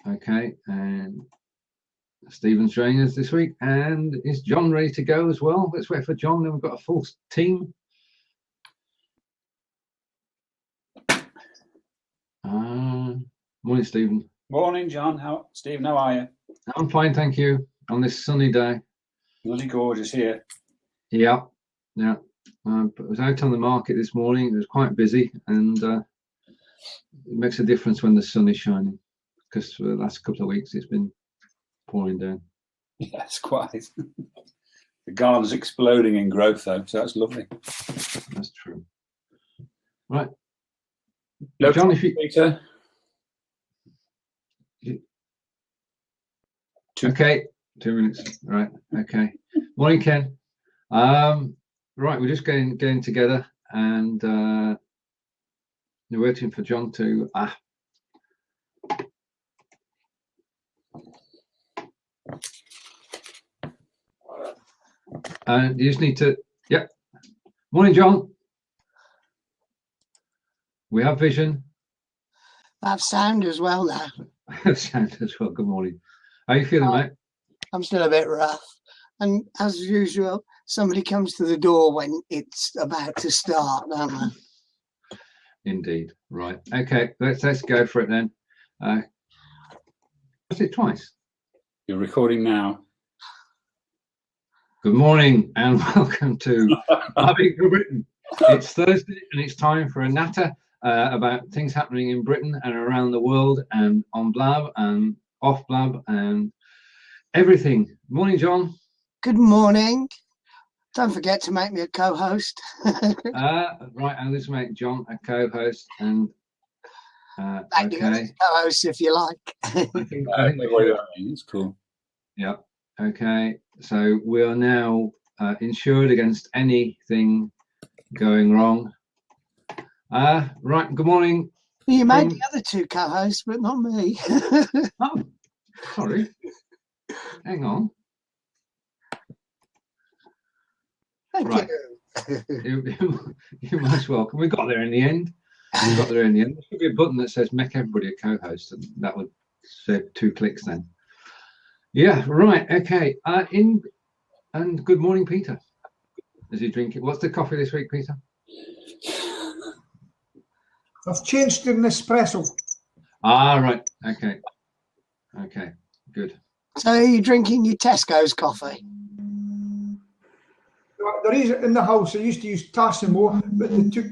Okay, and Stephen's joining us this week, and is Jon ready to go as well? Let's wait for Jon. Then we've got a full team. Morning, Stephen. Morning, Jon. Stephen, how are you? I'm fine, thank you. On this sunny day. Bloody gorgeous here. Yeah. I was out on the market this morning. It was quite busy, and it makes a difference when the sun is shining, because for the last couple of weeks it's been pouring down. Yes, quite. The garden's exploding in growth, though, so that's lovely. That's true. Right. No, Jon, if you... Peter. Okay, 2 minutes. Right. Okay. Morning, Ken. Right, we're just getting together, and we're waiting for Jon to. And you just need to. Yep. Morning, Jon. We have vision. I have sound as well now. Sound as well. Good morning. How are you feeling, mate? I'm still a bit rough. And as usual, somebody comes to the door when it's about to start, don't they? Indeed. Right. Okay. Let's go for it then. Was it twice? You're recording now. Good morning and welcome to Blabbing for Britain. It's Thursday and it's time for a natter about things happening in Britain and around the world, and on Blab and off Blab and everything. Morning, Jon. Good morning. Don't forget to make me a co-host. Right, and let's make Jon a co-host, and okay, co-host if you like. I think it's cool. Yeah. Okay. So we are now insured against anything going wrong. Right. Good morning. You made the other two co-hosts, but not me. Oh, sorry. Hang on. Thank you. You're most welcome. We got there in the end. There should be a button that says "Make everybody a co-host," and that would save 2 clicks then. Yeah. Right. Okay. And good morning, Peter. Is he drinking? What's the coffee this week, Peter? I've changed to an espresso. Right. Okay. Okay. Good. So are you drinking your Tesco's coffee? There is in the house. I used to use Tassimo, but they took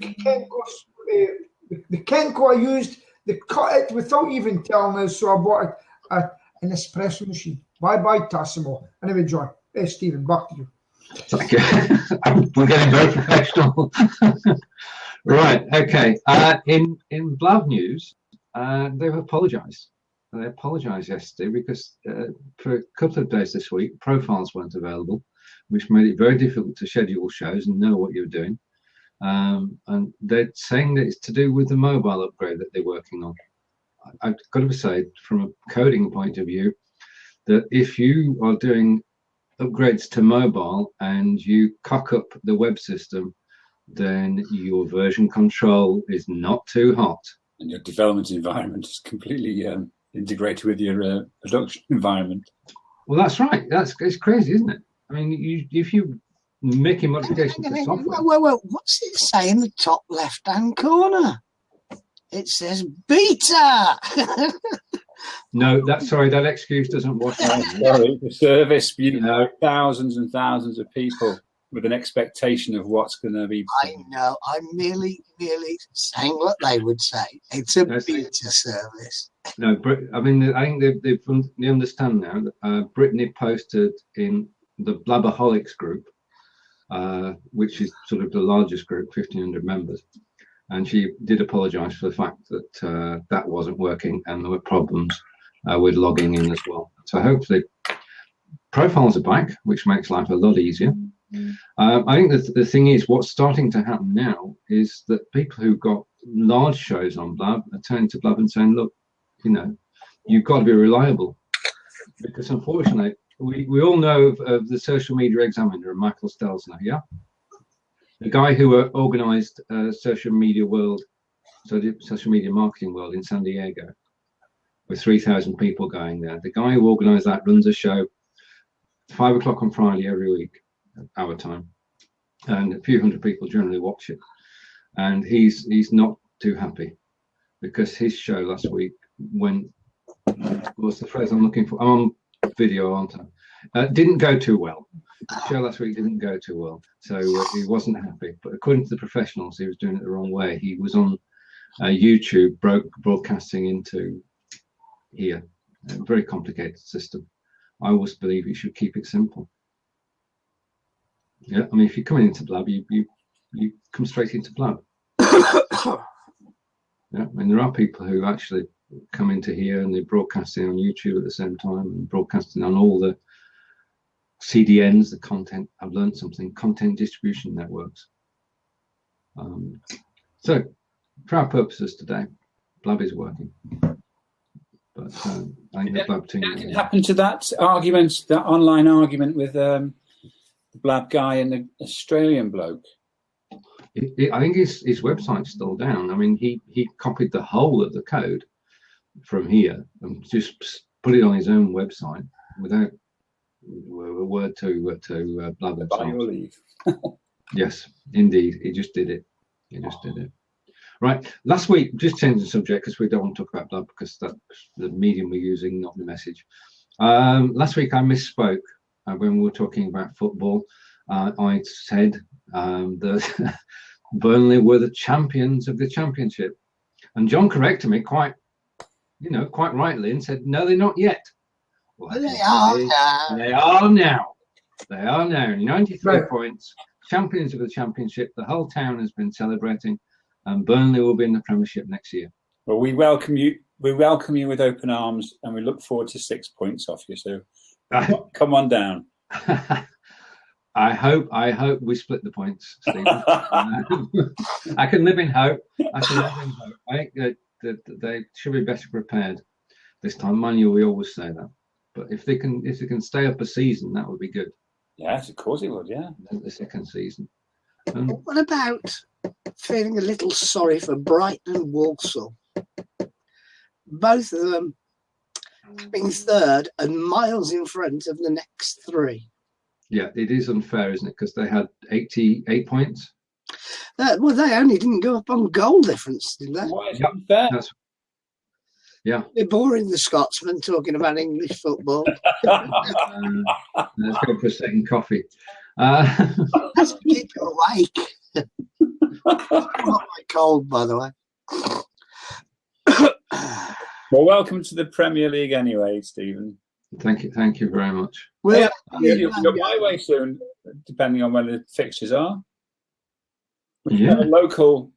the Kenko I used, they cut it without even telling us, so I bought an espresso machine. Bye, Tassimo. Anyway, Jon. Hey, Stephen, back to you. Thank you. We're getting very professional. Right. Okay. In Blab news, they've apologised. They apologised yesterday because for a couple of days this week, profiles weren't available, which made it very difficult to schedule shows and know what you're doing. And they're saying that it's to do with the mobile upgrade that they're working on. I've got to say, from a coding point of view, that if you are doing upgrades to mobile and you cock up the web system, then your version control is not too hot. And your development environment is completely integrated with your production environment. Well, that's right. It's crazy, isn't it? I mean, if you making modifications to software. Well, what's it say in the top left-hand corner? It says beta. No, that excuse doesn't wash out. Sorry, the service, thousands and thousands of people with an expectation of what's going to be. I know. I'm merely saying what they would say. It's a beta service. No, I mean, I think they understand now that Brittany posted in the Blabaholics group, which is sort of the largest group, 1,500 members, and she did apologise for the fact that that wasn't working and there were problems with logging in as well. So hopefully profiles are back, which makes life a lot easier. I think that the thing is, what's starting to happen now is that people who've got large shows on Blab are turning to Blab and saying, look, you've got to be reliable, because unfortunately we all know of the social media examiner and Michael Stelzner, yeah, the guy who organised social media marketing world in San Diego, with 3,000 people going there. The guy who organised that runs a show 5 o'clock on Friday every week, our time, and a few hundred people generally watch it. And he's not too happy because his show last week went, what's the phrase I'm looking for? I'm on video, aren't I? Didn't go too well. The show last week didn't go too well, so he wasn't happy. But according to the professionals, he was doing it the wrong way. He was on YouTube broadcasting into here. A very complicated system. I always believe you should keep it simple. Yeah, I mean, if you're coming into Blab, you come straight into Blab. Yeah, I mean, there are people who actually come into here and they're broadcasting on YouTube at the same time and broadcasting on all the CDNs, the content. I've learned something, content distribution networks. So, for our purposes today, Blab is working. But I think the Blab team. What happened to that argument, that online argument with the Blab guy and the Australian bloke? I think his website's still down. I mean, he copied the whole of the code from here and just put it on his own website without a word to Blab. By your leave. Yes, indeed. He just did it. Right. Last week, just changing the subject because we don't want to talk about Blab because that's the medium we're using, not the message. Last week I misspoke when we were talking about football. I said that Burnley were the champions of the Championship, and John corrected me quite rightly and said, "No, they're not yet." Well, They are now. They are now. They are now. 93 points, champions of the Championship. The whole town has been celebrating, and Burnley will be in the Premiership next year. Well, we welcome you. We welcome you with open arms, and we look forward to 6 points off you. So, come on down. I hope we split the points, Stephen. I can live in hope. I think that they should be better prepared this time. Mind you, we always say that. But if they can stay up a season, that would be good. Yes, of course it would. Yeah. The second season. What about feeling a little sorry for Brighton and Walsall? Both of them being third and miles in front of the next three. Yeah, it is unfair, isn't it? Because they had 88 points. Well, they only didn't go up on goal difference, did they? Why is it unfair? Yeah. They're boring, the Scotsman, talking about English football. Let's go for a second coffee. That's to keep you awake. Not my cold, by the way. Well, welcome to the Premier League anyway, Stephen. Thank you very much. Well, You'll go my way soon, depending on when the fixtures are. We've got a local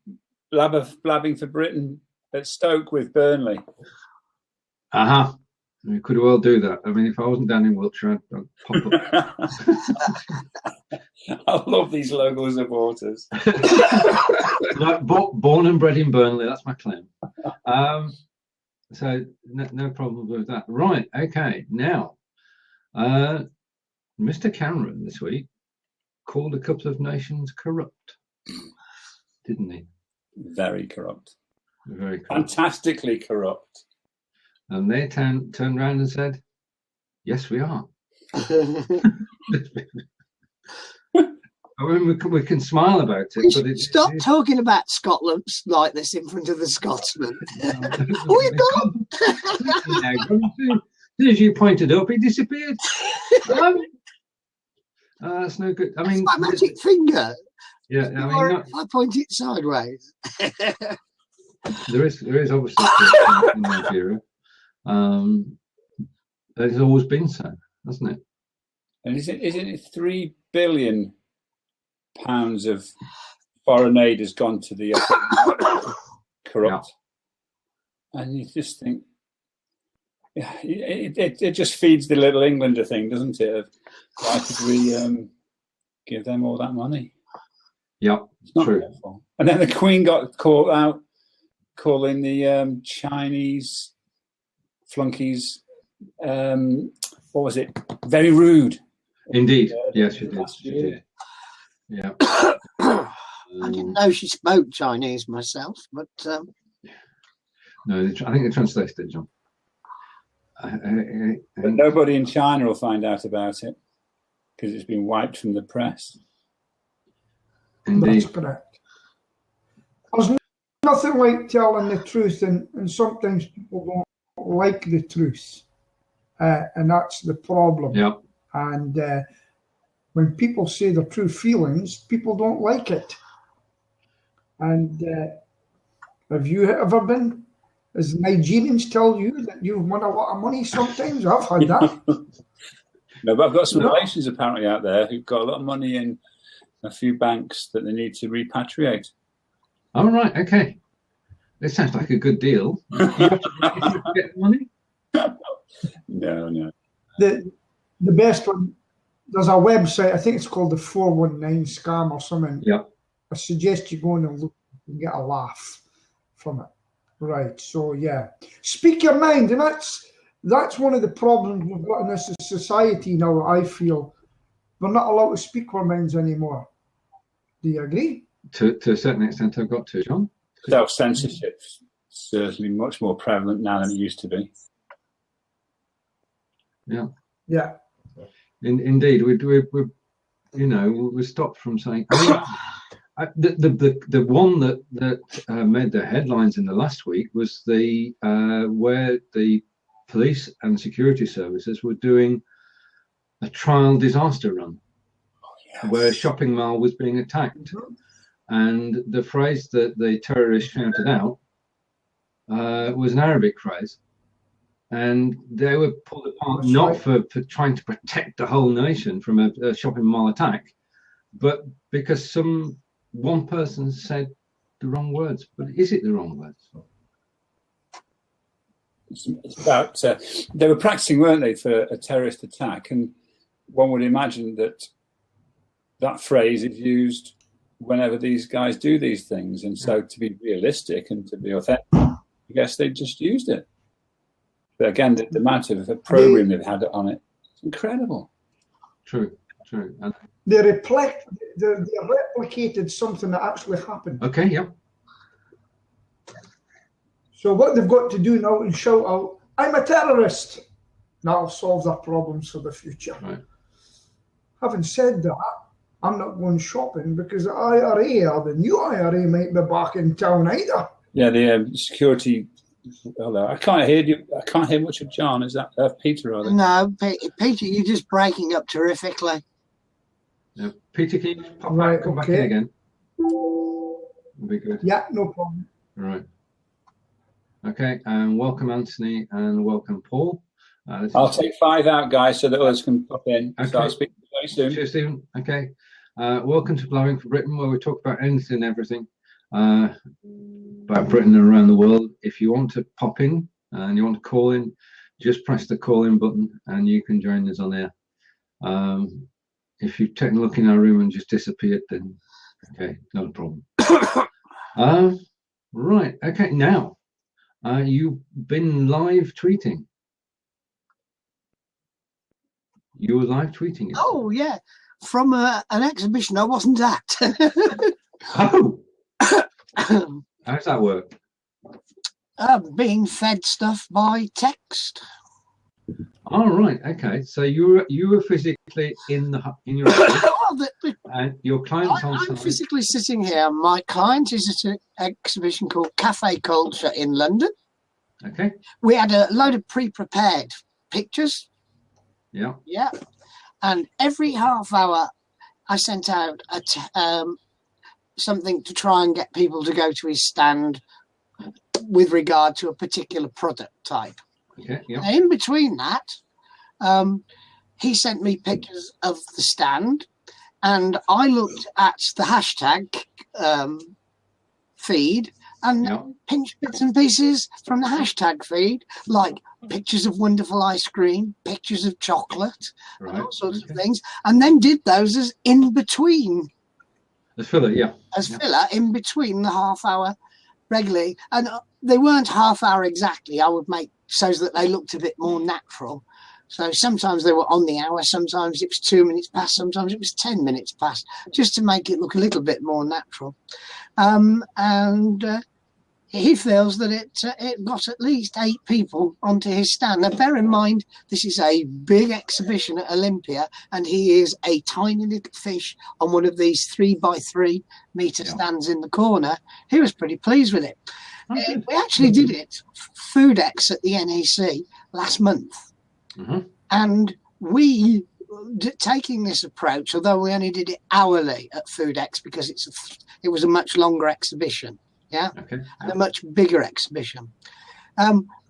blabbing for Britain at Stoke with Burnley. We could well do that. I mean, if I wasn't down in Wiltshire, I'd pop up. I love these local supporters. No, born and bred in Burnley, that's my claim. So no problem with that. Right, okay. Now, Mr. Cameron this week called a couple of nations corrupt, didn't he? Very corrupt. Very corrupt. Fantastically corrupt. And they turned around and said, "Yes, we are." I mean, we can smile about it, but stop talking about Scotland like this in front of the Scotsman. We're gone. As soon as you pointed up, he disappeared. That's no good. I mean, that's my magic finger. Yeah, I mean, I point it sideways. there is obviously in Nigeria. There's always been so, hasn't it? And isn't it £3 billion of foreign aid has gone to the corrupt? Yeah. And you just think, yeah, it just feeds the little Englander thing, doesn't it? Why could we give them all that money? Yeah, true. Helpful. And then the Queen got caught out calling the Chinese flunkies, what was it? Very rude. Indeed. Yes, she did. Yeah. I didn't know she spoke Chinese myself, but no, I think they translated it, John. But nobody in China will find out about it because it's been wiped from the press. Indeed. That's correct. There's nothing like telling the truth, and sometimes people don't like the truth, and that's the problem. Yeah. And when people say their true feelings, people don't like it. And have you ever been, as Nigerians tell you, that you've won a lot of money sometimes? I've had that. No, but I've got some relations apparently out there who've got a lot of money in a few banks that they need to repatriate. All right, okay. It sounds like a good deal. You have to get the money? No. The best one, there's a website, I think it's called the 419 Scam or something. Yeah. I suggest you go in and look and get a laugh from it. Right, so yeah. Speak your mind, and that's one of the problems we've got in this society now, I feel. We're not allowed to speak our minds anymore. Do you agree? To a certain extent, I've got to, John. Self-censorship's certainly much more prevalent now than it used to be. Yeah. Yeah. Indeed, we're stopped from saying. I mean, the one that made the headlines in the last week was the where the police and security services were doing a trial disaster run, where a shopping mall was being attacked, and the phrase that the terrorists shouted out was an Arabic phrase. And they were pulled apart not for trying to protect the whole nation from a shopping mall attack, but because one person said the wrong words. But is it the wrong words? It's about they were practicing, weren't they, for a terrorist attack? And one would imagine that phrase is used whenever these guys do these things. And so, to be realistic and to be authentic, I guess they just used it. But again, the amount of programming they've had on it, it's incredible. True. And they replicated something that actually happened. Okay, yeah. So what they've got to do now is shout out, "I'm a terrorist." That'll solve their problems for the future. Right. Having said that, I'm not going shopping because the IRA or the new IRA might be back in town either. Yeah, the security. Hello, I can't hear you. I can't hear much of John. Is that Peter? Rather? No, Peter, you're just breaking up terrifically. Yeah. Peter, can you pop Right, come back in again? That'll be good. Yeah, no problem. All right. Okay, and welcome Anthony and welcome Paul. I'll take 5 out, guys, so that others can pop in. Okay. So I'll speak to you very soon. Cheers, Stephen. Okay. Welcome to Blabbing for Britain, where we talk about anything and everything about Britain and around the world. If you want to pop in and you want to call in, just press the call in button and you can join us on air. If you've taken a look in our room and just disappeared, then okay, not a problem. Right, okay, now you've been live tweeting. You were live tweeting it. Oh yeah, from an exhibition I wasn't at. Oh, how's that work? Being fed stuff by text. All right, okay. So you were physically in your office, Well, and your client's on I'm site. physically sitting here. My client is at an exhibition called Cafe Culture in London. Okay. We had a load of pre-prepared pictures. Yeah. Yeah. And every half hour, I sent out something to try and get people to go to his stand with regard to a particular product type. Okay. Yeah. And in between that, he sent me pictures of the stand, and I looked at the hashtag feed and pinched bits and pieces from the hashtag feed, like pictures of wonderful ice cream, pictures of chocolate, and all sorts of things, and then did those as in between. As filler, yeah. As filler in between the half hour regularly. And they weren't half hour exactly. I would make so that they looked a bit more natural. So sometimes they were on the hour, sometimes it was 2 minutes past, sometimes it was 10 minutes past, just to make it look a little bit more natural. And he feels that it got at least 8 people onto his stand. Now, bear in mind, this is a big exhibition at Olympia, and he is a tiny little fish on one of these 3x3 meter stands in the corner. He was pretty pleased with it. We actually did it, FoodX at the NEC last month. And we, taking this approach, although we only did it hourly at FoodX because it was a much longer exhibition, and a much bigger exhibition.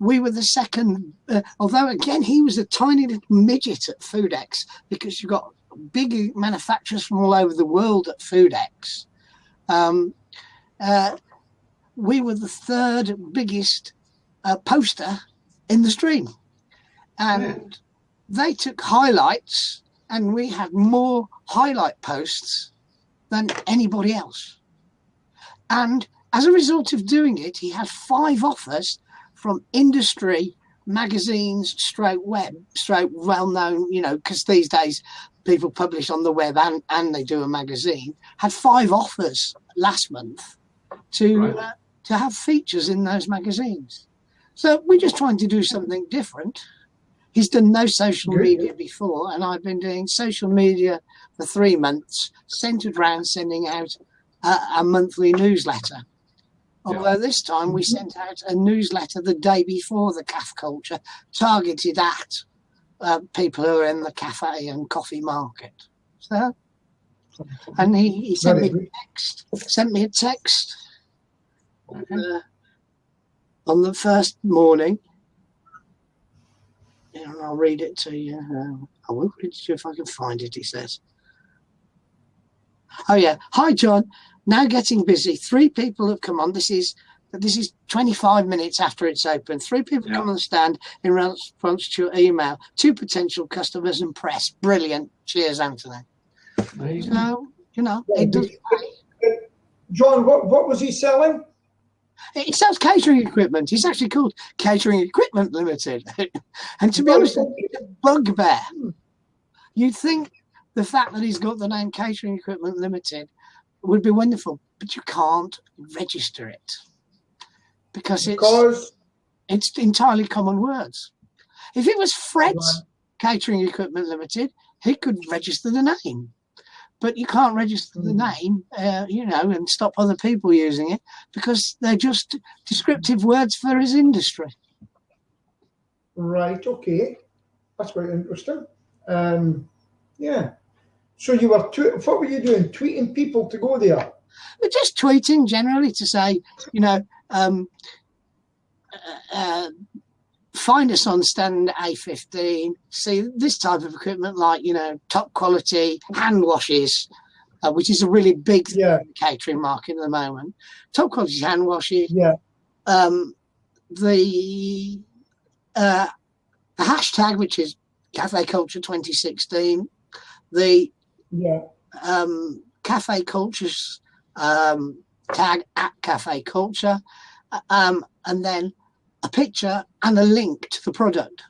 We were the second, although again he was a tiny little midget at FoodX, because you've got big manufacturers from all over the world at FoodX. We were the 3rd biggest poster in the stream, and they took highlights, and we had more highlight posts than anybody else. And as a result of doing it, he had 5 offers from industry magazines, web, well-known, because these days people publish on the web and they do a magazine, had 5 offers last month to have features in those magazines. So we're just trying to do something different. He's done no social media before, and I've been doing social media for 3 months, centered around sending out a monthly newsletter. Although this time we sent out a newsletter the day before the calf culture, targeted at people who are in the cafe and coffee market. So, and he sent me a text on the first morning. And I'll read it to you. I will read it to you if I can find it, he says. Oh, yeah. Hi, John. Now getting busy. 3 people have come on. This is 25 minutes after it's open. 3 people come on the stand in response to your email. 2 potential customers and press. Brilliant. Cheers, Anthony. So, it does. John, what was he selling? He sells catering equipment. He's actually called Catering Equipment Limited. And to be honest, it's a bugbear. You'd think the fact that he's got the name Catering Equipment Limited would be wonderful, but you can't register it because it's entirely common words. If it was Fred's Catering Equipment Limited, he could register the name. But you can't register the name, and stop other people using it because they're just descriptive words for his industry. Right, okay. That's quite interesting. So you were, what were you doing? Tweeting people to go there? But just tweeting generally to say, find us on stand A15, see this type of equipment like, top quality hand washes, which is a really big thing in the catering market at the moment. Top quality hand washes. The hashtag, which is Cafe Culture 2016, the Cafe Cultures tag at Cafe Culture, and then a picture and a link to the product.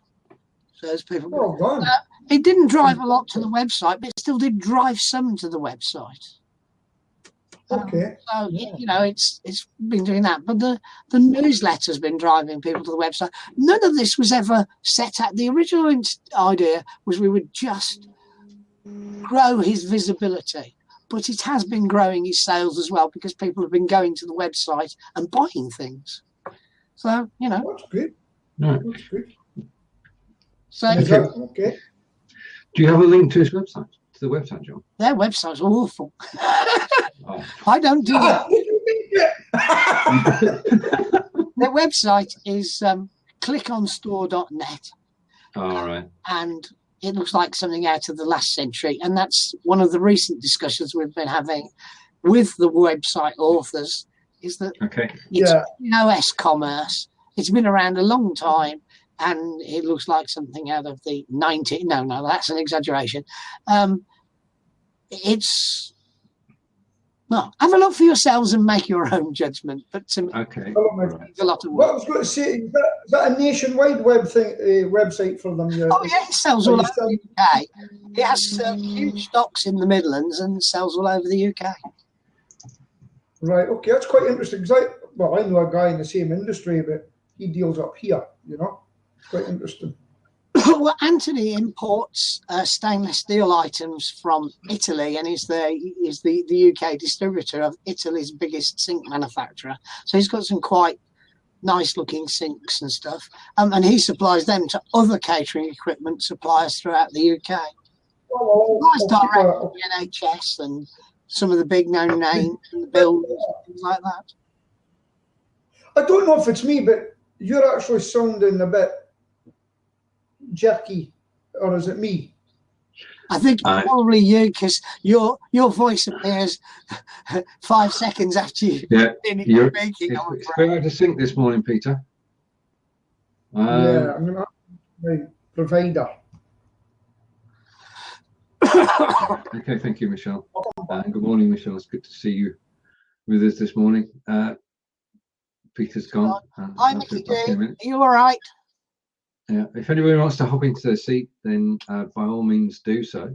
So as people it didn't drive a lot to the website, but it still did drive some to the website. It's been doing that. But the newsletter's been driving people to the website. None of this was ever set out. The original idea was we would just grow his visibility, but it has been growing his sales as well because people have been going to the website and buying things. So, That's good. No. That's good. So, okay. Do you have a link to his website? To the website, John? Their website's awful. I don't do that. Their website is clickonstore.net. All right. And it looks like something out of the last century. And that's one of the recent discussions we've been having with the website authors, is that it's OS commerce. It's been around a long time, and it looks like something out of the 90s. No, that's an exaggeration. Have a look for yourselves and make your own judgment. But to me, it's a lot of work. What I was going to say, is that a nationwide website for them? It sells all over the UK. It has huge stocks in the Midlands and sells all over the UK. Right, okay, that's quite interesting. Because well, I know a guy in the same industry, but he deals up here, you know. It's quite interesting. Well, Anthony imports stainless steel items from Italy and is the UK distributor of Italy's biggest sink manufacturer. So he's got some quite nice looking sinks and stuff. And he supplies them to other catering equipment suppliers throughout the UK. Supplies direct to the NHS and some of the big known names in the buildings and things like that. I don't know if it's me, but you're actually sounding a bit jerky, or is it me? I think it's probably you, because your voice appears 5 seconds after you finish speaking. It's very to sync this morning, Peter. Yeah, I'm going to ask my provider. Okay, thank you, Michelle. Good morning, Michelle. It's good to see you with us this morning. Peter's gone. Hi, Mickey G. Are you all right? Yeah. If anybody wants to hop into their seat, then by all means do so.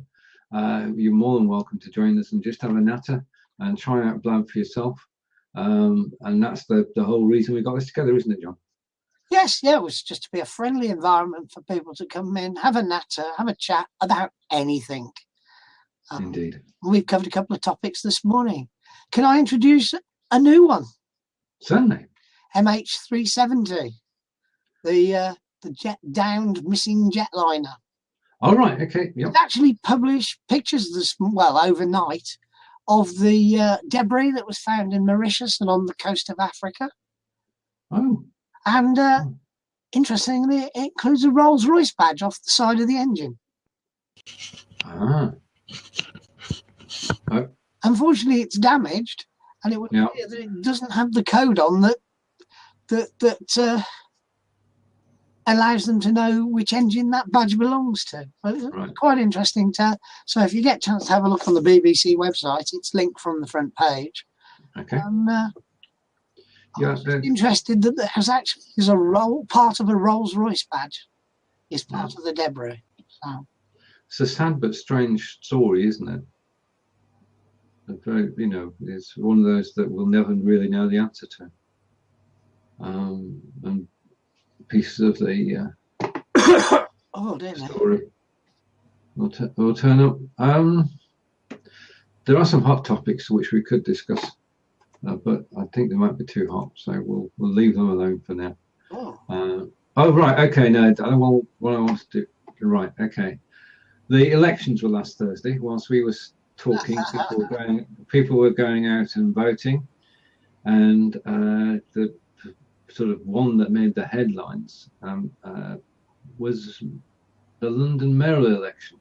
You're more than welcome to join us and just have a natter and try out Blab for yourself. And that's the whole reason we got this together, isn't it, John? Yes, yeah, it was just to be a friendly environment for people to come in, have a natter, have a chat about anything. Indeed. We've covered a couple of topics this morning. Can I introduce a new one? Certainly. MH370, the jet-downed missing jetliner. All right, okay. Yep. It actually published pictures overnight of the debris that was found in Mauritius and on the coast of Africa. Oh. And interestingly, it includes a Rolls-Royce badge off the side of the engine. Ah. Oh. Unfortunately, it's damaged, and it would appear that it doesn't have the code on that allows them to know which engine that badge belongs to. But it's quite interesting. So if you get a chance to have a look on the BBC website, it's linked from the front page. Okay. I was interested that there's part of a Rolls-Royce badge is part of the debris. So. It's a sad but strange story, isn't it? Very, it's one of those that we'll never really know the answer to. And pieces of the story will turn up. There are some hot topics which we could discuss, but I think they might be too hot, so we'll leave them alone for now. Right, okay. No, what I want to do. Right, okay. The elections were last Thursday. Whilst we were talking, people were going out and voting, and the sort of one that made the headlines was the London mayoral election.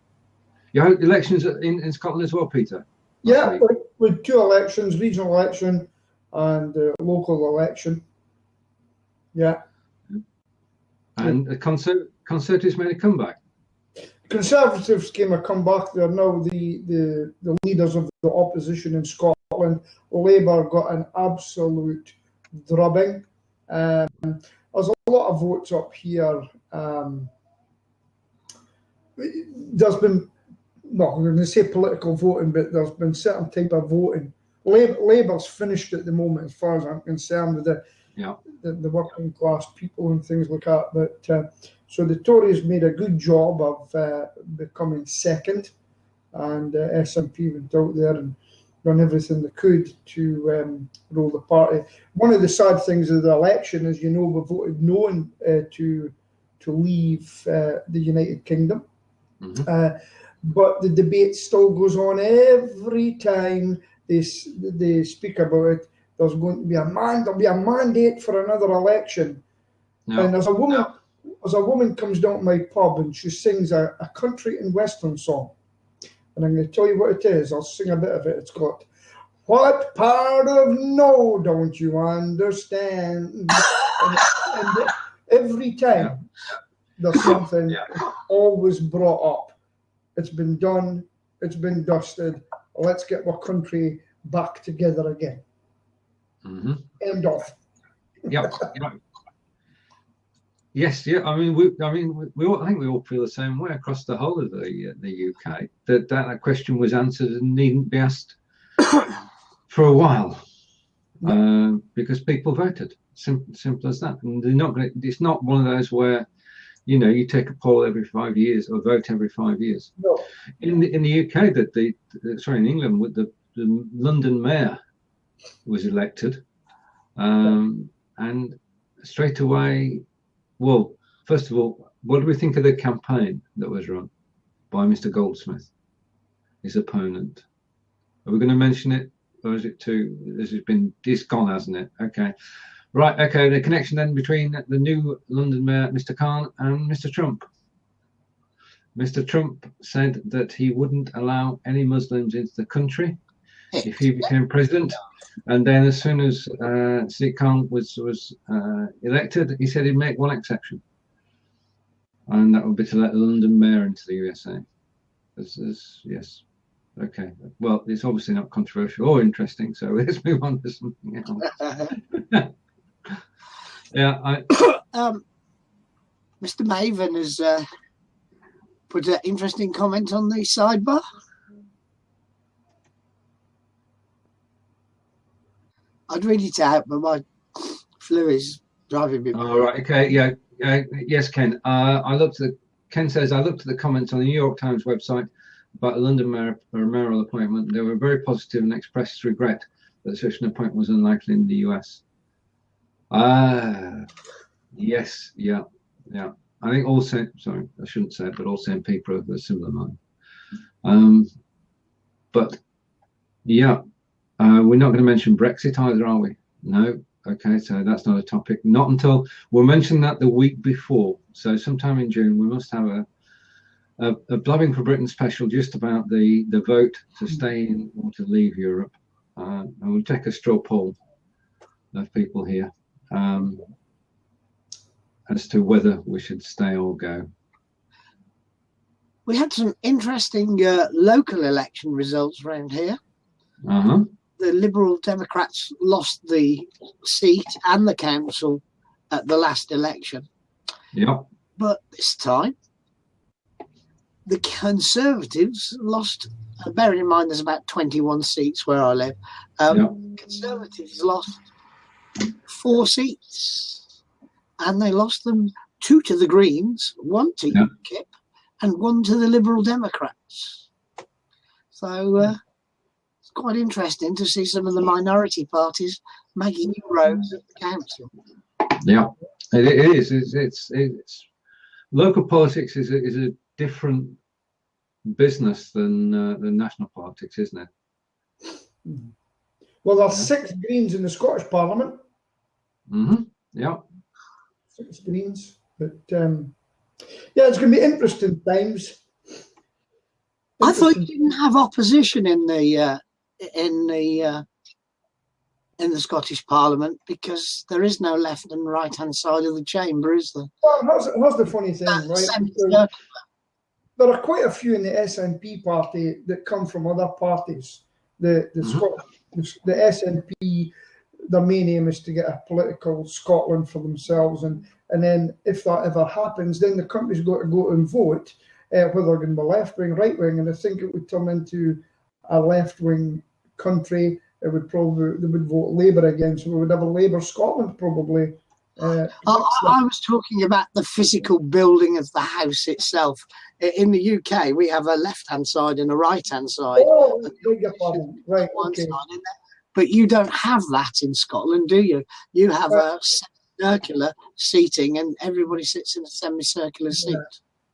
You had elections in Scotland as well, Peter? Yeah, with 2 elections, regional election and local election. Yeah. And the Conservatives made a comeback. Conservatives came a comeback. They're now the leaders of the opposition in Scotland. Labour got an absolute drubbing. There's a lot of votes up here. There's been, I'm going to say political voting, but there's been certain type of voting. Labour's finished at the moment, as far as I'm concerned, with the working class people and things like that. But so the Tories made a good job of becoming second, and SNP went out there and done everything they could to roll the party. One of the sad things of the election is, we voted no to leave the United Kingdom. Mm-hmm. But the debate still goes on every time they speak about it. There's going to be there'll be a mandate for another election. No. And as a woman comes down to my pub and she sings a country and western song, and I'm going to tell you what it is. I'll sing a bit of it. It's got, "What part of no don't you understand?" and every time there's something always brought up. It's been done. It's been dusted. Let's get our country back together again. Mm-hmm. End of. Yep. Yes, yeah. I think we all feel the same way across the whole of the UK. That question was answered and needn't be asked for a while. because people voted. Simple as that. And they're not going. It's not one of those where, you know, you take a poll every 5 years or vote every 5 years. No. In the UK, in England, with the London mayor was elected, and straight away, well, first of all, what do we think of the campaign that was run by Mr. Goldsmith, his opponent? Are we going to mention it, or is it too? It's gone, hasn't it? Okay, right. Okay, the connection then between the new London mayor, Mr. Khan, and Mr. Trump. Mr. Trump said that he wouldn't allow any Muslims into the country if he became president, and then as soon as Sadiq Khan was elected, he said he'd make one exception, and that would be to let the London mayor into the USA. Yes. Okay. Well, it's obviously not controversial or interesting, so let's move on to something else. Yeah. Mr. Maven has put an interesting comment on the sidebar. I'd read it out, but my flu is driving me. All right. Okay. Yeah. Yes, Ken. Ken says, I looked at the comments on the New York Times website about the London mayoral appointment. They were very positive and expressed regret that such an appointment was unlikely in the US. Yes. Yeah. I think all same. Sorry, I shouldn't say it, but all same people have a similar mind. But yeah, we're not going to mention Brexit either, are we? No. Okay, so that's not a topic. Not until we'll mention that the week before. So sometime in June, we must have a Blabbing for Britain special just about the vote to stay in or to leave Europe. And we'll take a straw poll of people here as to whether we should stay or go. We had some interesting local election results around here. The Liberal Democrats lost the seat and the council at the last election. Yeah. But this time, the Conservatives lost, bearing in mind there's about 21 seats where I live, Conservatives lost 4 seats, and they lost them 2 to the Greens, 1 to UKIP, and 1 to the Liberal Democrats. So it's quite interesting to see some of the minority parties making inroads at the council. Yeah, it is. It's local politics is a different business than national politics, isn't it? Well, there's 6 Greens in the Scottish Parliament. Yeah. 6 Greens, but yeah, it's going to be interesting times. I thought you didn't have opposition in the Scottish Parliament because there is no left and right hand side of the chamber, is there? Well, here's the funny thing, right? There are quite a few in the SNP party that come from other parties. The SNP, their main aim is to get a political Scotland for themselves, and then if that ever happens, then the country's got to go and vote whether they're going to be left wing, right wing, and I think it would turn into a left wing country. They would vote Labour again, so we would have a Labour Scotland probably. I was talking about the physical building of the house itself. In the UK, we have a left-hand side and a right-hand side. Oh, right, okay. But you don't have that in Scotland, do you? You have a circular seating, and everybody sits in a semicircular seat.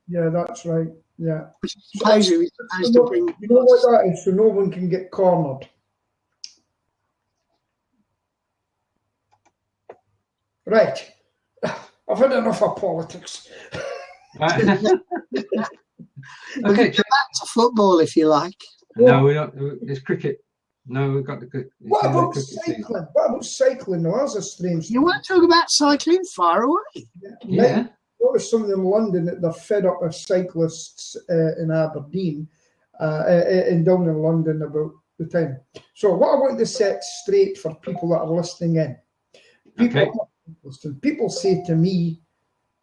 Yeah, that's right. Yeah. Which is supposed to bring. You know what that is? So no one can get cornered. Right. I've had enough of politics. Okay, we can get back to football if you like. No, we don't. It's cricket. No, we've got the good. What about cycling? What about cycling? No, that's a strange thing. You want to talk about cycling? Far away. Yeah. There was something in London that they're fed up of cyclists in Aberdeen, and down in London about the time. So what I want to set straight for people that are listening in. People say to me,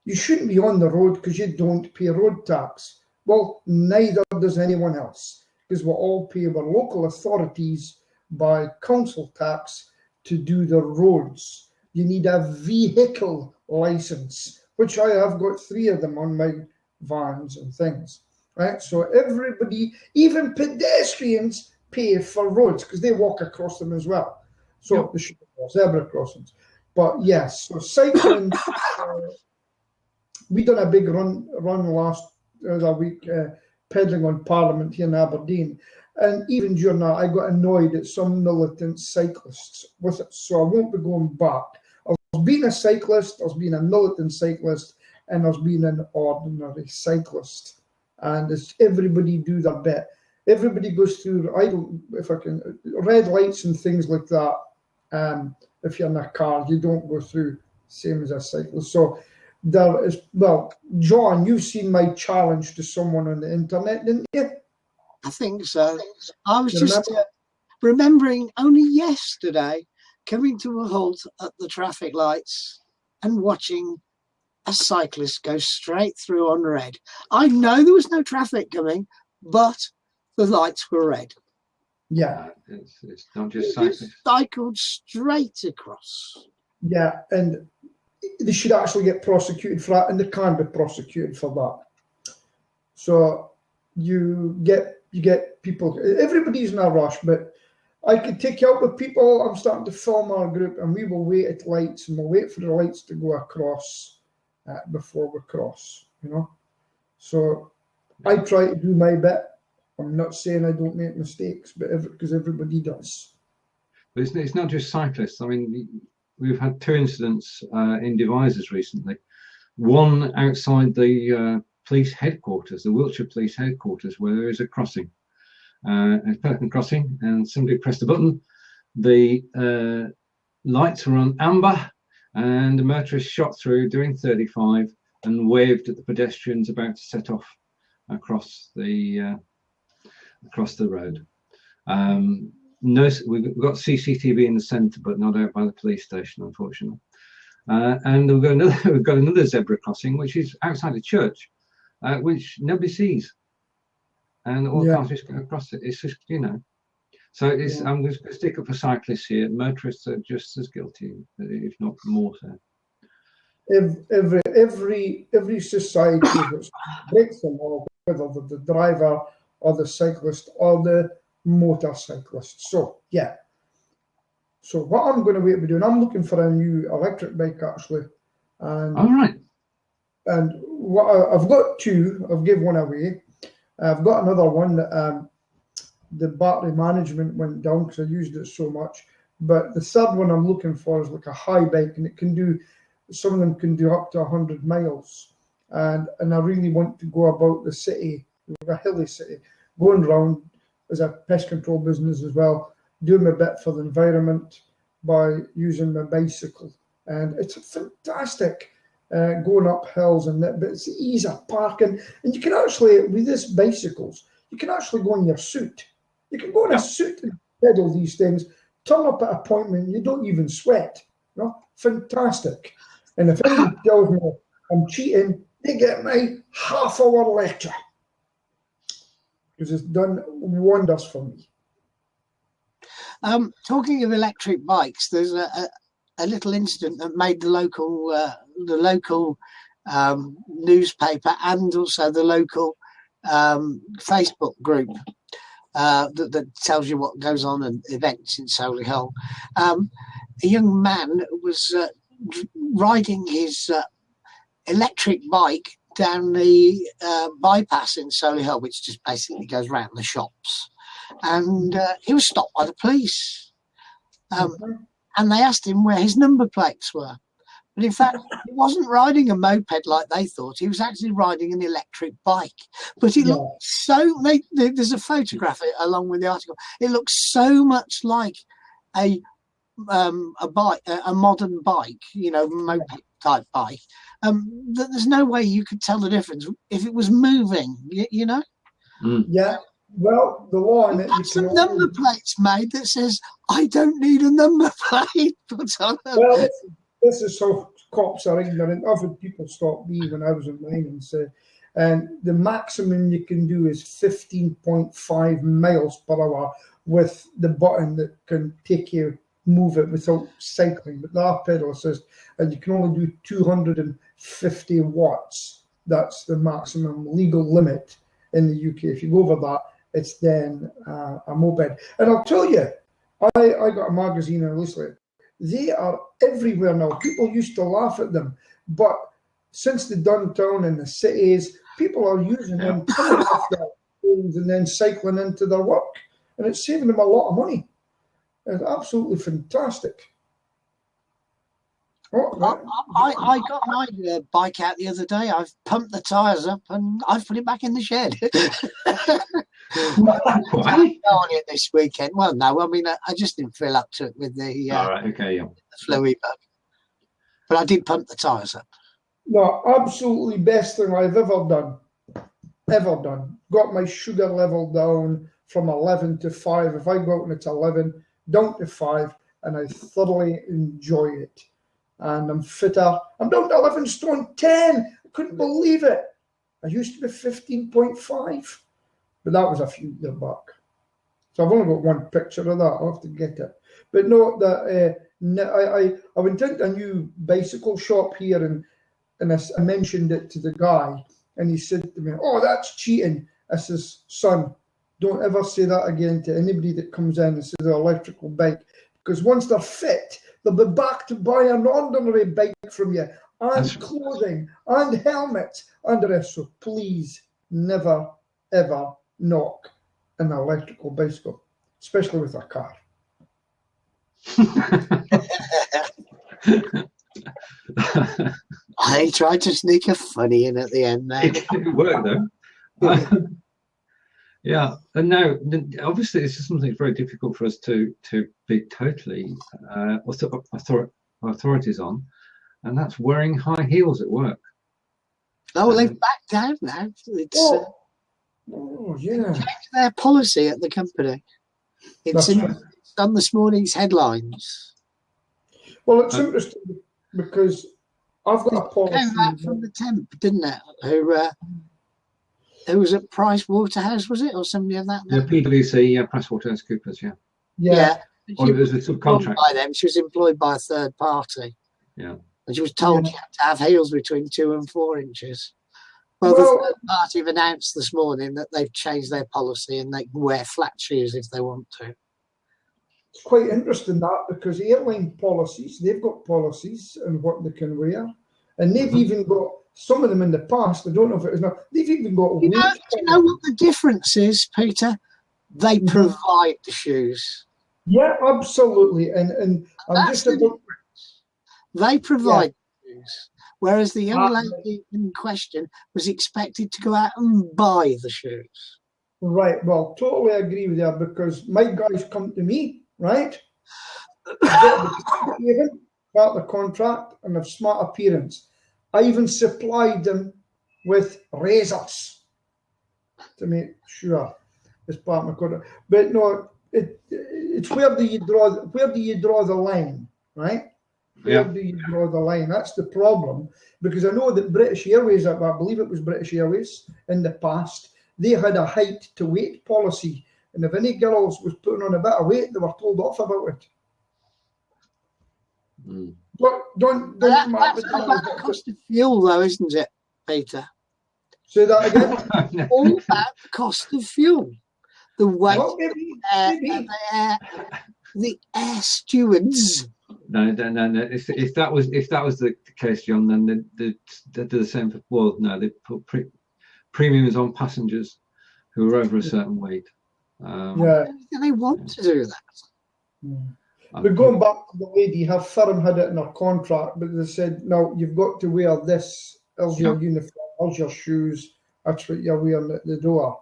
you shouldn't be on the road because you don't pay road tax. Well, neither does anyone else, because we all pay our local authorities by council tax to do the roads, you need a vehicle license, which I have got 3 of them on my vans and things, right? So everybody, even pedestrians, pay for roads because they walk across them as well. So there should be zebra crossings. But yes, so cycling, we done a big run last week, pedaling on Parliament here in Aberdeen. And even during that, I got annoyed at some militant cyclists with it. So I won't be going back. I was being a cyclist, I was being a militant cyclist, and I was being an ordinary cyclist. And it's everybody do their bit. Everybody goes through, red lights and things like that. If you're in a car, you don't go through, same as a cyclist. So there is, well, John, you've seen my challenge to someone on the internet, didn't you? I think so. I was just remembering only yesterday coming to a halt at the traffic lights and watching a cyclist go straight through on red. I know there was no traffic coming, but the lights were red. Yeah. It's not just cyclists. Cycled straight across. Yeah, and they should actually get prosecuted for that, and they can be prosecuted for that. So you get people, everybody's in a rush, but I could take you out with people. I'm starting to film our group, and we will wait at lights, and we'll wait for the lights to go across before we cross, you know. So I try to do my bit. I'm not saying I don't make mistakes, but because everybody does. But it's not just cyclists. I mean, we've had 2 incidents in Devizes recently. One outside the police headquarters, the Wiltshire Police headquarters, where there is a crossing, a Pelican crossing, and somebody pressed the button. The lights were on amber, and the motorist shot through doing 35 and waved at the pedestrians about to set off across the road. No, we've got CCTV in the centre, but not out by the police station, unfortunately. And we've got another zebra crossing, which is outside the church, which nobody sees, and all cars just go across it. It's just, you know. So it's, I'm going to stick up for cyclists here. Motorists are just as guilty, if not more so. Every society that breaks the law, whether the driver or the cyclist or the motorcyclist. So yeah. So what I'm going to wait to doing, I'm looking for a new electric bike actually. And all right. And what I've got 2. I've given one away. I've got another one that the battery management went down because I used it so much. But the third one I'm looking for is like a high bike, and it can do, some of them can do up to 100 miles. And I really want to go about the city, a hilly city, going around as a pest control business as well, doing my bit for the environment by using my bicycle. And it's fantastic going up hills and that, but it's the ease of parking. And you can actually, with these bicycles, you can actually go in your suit. You can go in a suit and pedal these things, turn up at an appointment, you don't even sweat. You know, fantastic. And if anyone tells me I'm cheating, they get my half-hour lecture, because it's done wonders for me. Talking of electric bikes, there's a little incident that made the local newspaper and also the local Facebook group that tells you what goes on and events in Solihull. A young man was riding his electric bike down the bypass in Solihull, which just basically goes round the shops, and he was stopped by the police, and they asked him where his number plates were. But in fact, he wasn't riding a moped like they thought. He was actually riding an electric bike. But it looked so, there's a photograph along with the article. It looks so much like a bike, a modern bike, you know, moped type bike, that there's no way you could tell the difference if it was moving, you know? Yeah. Well, the law in it, that's some number plates made that says, I don't need a number plate put on them. Well, this is how cops are ignorant. I've had people stop me when I was in mine and say, and the maximum you can do is 15.5 miles per hour with the button that can take you move it without cycling. But the pedal assist, and you can only do 250 watts. That's the maximum legal limit in the UK. If you go over that, it's then a moped. And I'll tell you, I got a magazine and a leaflet. They are everywhere now. People used to laugh at them, but since the downtown and the cities, people are using them coming off their phones and then cycling into their work, and it's saving them a lot of money. It's absolutely fantastic. I got my bike out the other day. I've pumped the tyres up and I've put it back in the shed. I didn't go on it this weekend. Well, no, I mean, I just didn't feel up to it with the fluey bug. But I did pump the tyres up. No, absolutely best thing I've ever done. Ever done. Got my sugar level down from 11 to 5. If I go out and it's 11, down to 5, and I thoroughly enjoy it. And I'm fitter. I'm down to 11 stone 10. I couldn't believe it. I used to be 15.5, but that was a few years back. So I've only got one picture of that. I'll have to get it. But no, that I went into a new bicycle shop here, and I mentioned it to the guy, and he said to me, "Oh, that's cheating." I says, "Son, don't ever say that again to anybody that comes in and says an electrical bike, because once they're fit, they'll be back to buy an ordinary bike from you, and clothing, and helmets, and the rest. So please, never, ever knock an electrical bicycle, especially with a car." I tried to sneak a funny in at the end there. It worked though. Yeah, and now obviously this is something very difficult for us to be totally authorities on, and that's wearing high heels at work. Oh, well, they've backed down now. It's changed their policy at the company. It's on this morning's headlines. Well, it's interesting because I've got a policy. Came back from the temp, didn't it? Who was at Price Waterhouse, was it, or somebody of that? Yeah, PwC, Price Waterhouse Coopers, Yeah. Or it was a subcontract. By them, she was employed by a third party. Yeah. And she was told she had to have heels between 2 and 4 inches. Well, the third party have announced this morning that they've changed their policy and they can wear flat shoes if they want to. It's quite interesting that, because airline policies, they've got policies and what they can wear. And they've even got some of them in the past. I don't know if it is now. They've even got. Do you know what the difference is, Peter? They provide the shoes. Yeah, absolutely. And I'm just about. They provide the shoes, whereas the young lady in question was expected to go out and buy the shoes. Right. Well, totally agree with you, because my guys come to me, right? Part of the contract and of smart appearance. I even supplied them with razors to make sure it's part of my contract. But no, it's where do you draw the line, right? Where do you draw the line? That's the problem, because I know that British Airways, I believe it was British Airways in the past, they had a height to weight policy, and if any girls was putting on a bit of weight, they were told off about it. But don't that's about the cost of fuel, though, isn't it, Peter? Say that again. All about the cost of fuel. The weight the air stewards. No. If that was the case, John, then they do the same for. Well, no, they put premiums on passengers who are over a certain weight. They want to do that. But going back to the lady, her firm had it in her contract, but they said, no, you've got to wear this as your uniform, as your shoes. That's what you're wearing at the door.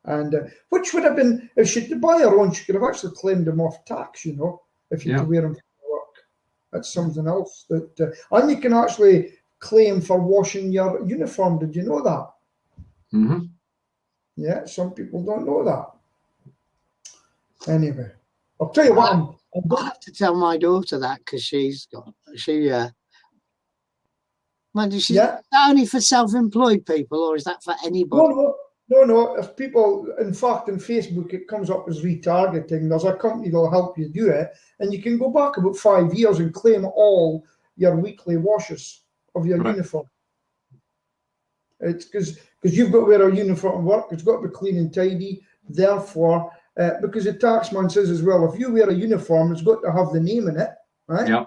And which would have been, if she could buy her own, she could have actually claimed them off tax, if you could wear them for work. That's something else. And you can actually claim for washing your uniform. Did you know that? Mm-hmm. Yeah, some people don't know that. Anyway, I'll tell you what. I'll have to tell my daughter that, because is that only for self-employed people, or is that for anybody? No. If people, in fact, in Facebook, it comes up as retargeting. There's a company that'll help you do it, and you can go back about 5 years and claim all your weekly washes of your uniform. It's because you've got to wear a uniform to work. It's got to be clean and tidy. Therefore, because the taxman says as well, if you wear a uniform, it's got to have the name in it, right? Yeah.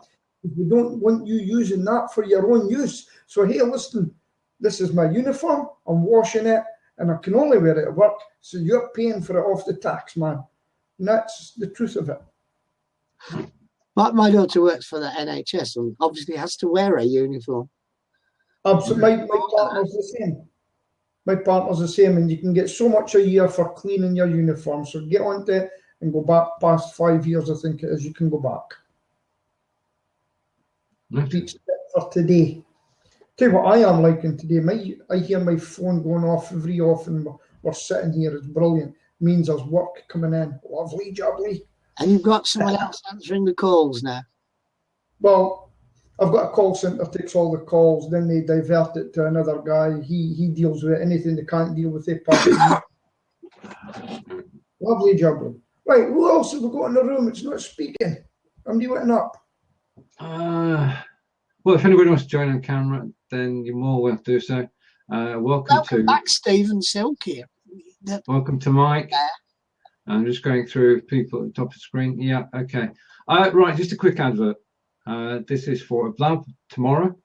We don't want you using that for your own use. So, hey, listen, this is my uniform. I'm washing it, and I can only wear it at work. So you're paying for it off the tax man. And that's the truth of it. My daughter works for the NHS and obviously has to wear a uniform. Absolutely. My partner's the same. My partner's the same, and you can get so much a year for cleaning your uniform. So get on to it and go back past 5 years, I think it is. You can go back. Beach tip for today. Tell you what I am liking today. I hear my phone going off very often. We're sitting here. It's brilliant. It means there's work coming in. Lovely jubbly. And you've got someone else answering the calls now. Well, I've got a call centre takes all the calls. Then they divert it to another guy. He deals with anything they can't deal with. They pass it. Lovely jubbly. Right. Who else have we got in the room? It's not speaking. Somebody went up. Well, if anybody wants to join on camera, then you're more welcome to do so. Welcome back, Stephen Silk here. Welcome to Mike. I'm just going through people at the top of the screen. Yeah, okay. Right, just a quick advert. This is for a Blab tomorrow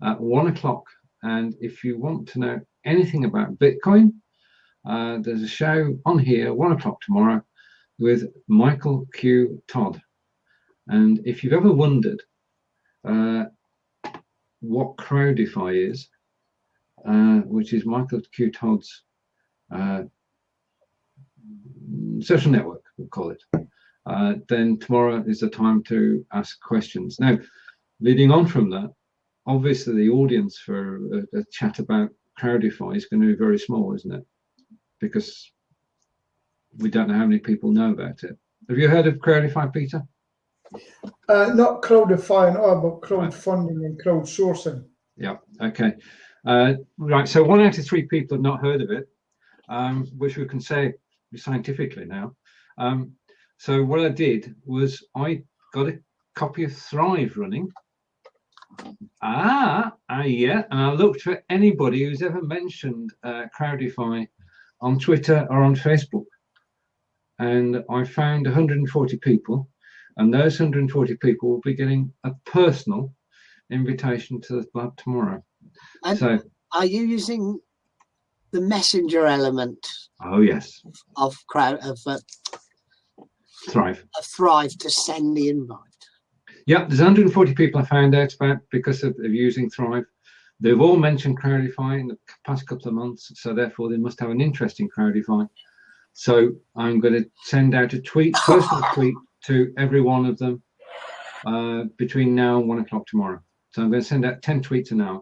at 1 o'clock. And if you want to know anything about Bitcoin, there's a show on here, 1 o'clock tomorrow, with Michael Q. Todd. And if you've ever wondered what Crowdify is, which is Michael Q. Todd's social network, we'll call it, then tomorrow is the time to ask questions. Now, leading on from that, obviously the audience for a chat about Crowdify is going to be very small, isn't it? Because we don't know how many people know about it. Have you heard of Crowdify, Peter? Not Crowdify, but crowdfunding and crowdsourcing. Yeah, okay. Right, so 1 out of 3 people have not heard of it, which we can say scientifically now. So what I did was I got a copy of Thrive running. Yeah, and I looked for anybody who's ever mentioned Crowdify on Twitter or on Facebook. And I found 140 people. And those 140 people will be getting a personal invitation to the Blab tomorrow. And so, are you using the messenger element? Oh yes. Of Thrive. Of Thrive to send the invite. Yeah, there's 140 people I found out about because of using Thrive. They've all mentioned Crowdify in the past couple of months, so therefore they must have an interest in Crowdify. So I'm going to send out a personal tweet to every one of them between now and 1 o'clock tomorrow. So I'm going to send out 10 tweets an hour.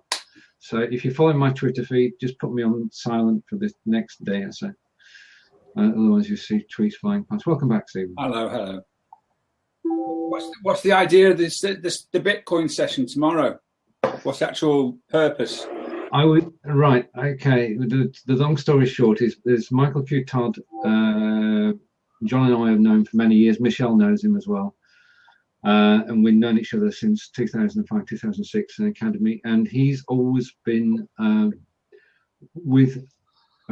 So if you follow my Twitter feed, just put me on silent for this next day or so. Otherwise you see tweets flying past. Welcome back, Stephen. Hello. What's the idea of the Bitcoin session tomorrow? What's the actual purpose? Right, okay. The long story short is Michael Q. Todd, Jon and I have known for many years. Michelle knows him as well. And we've known each other since 2005, 2006 in academy. And he's always been I'm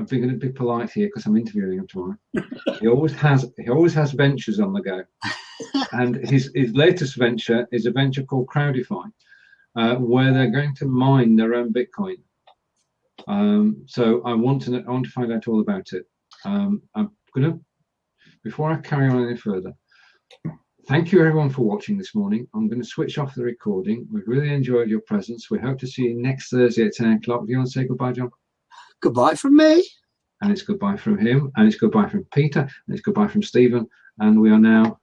going to be polite here because I'm interviewing him tomorrow. He always has ventures on the go. And his latest venture is a venture called Crowdify, where they're going to mine their own Bitcoin. So I want to find out all about it. I'm going to, before I carry on any further, thank you everyone for watching this morning. I'm going to switch off the recording. We've really enjoyed your presence. We hope to see you next Thursday at 10 o'clock. Do you want to say goodbye, John? Goodbye from me. And it's goodbye from him. And it's goodbye from Peter. And it's goodbye from Stephen. And we are now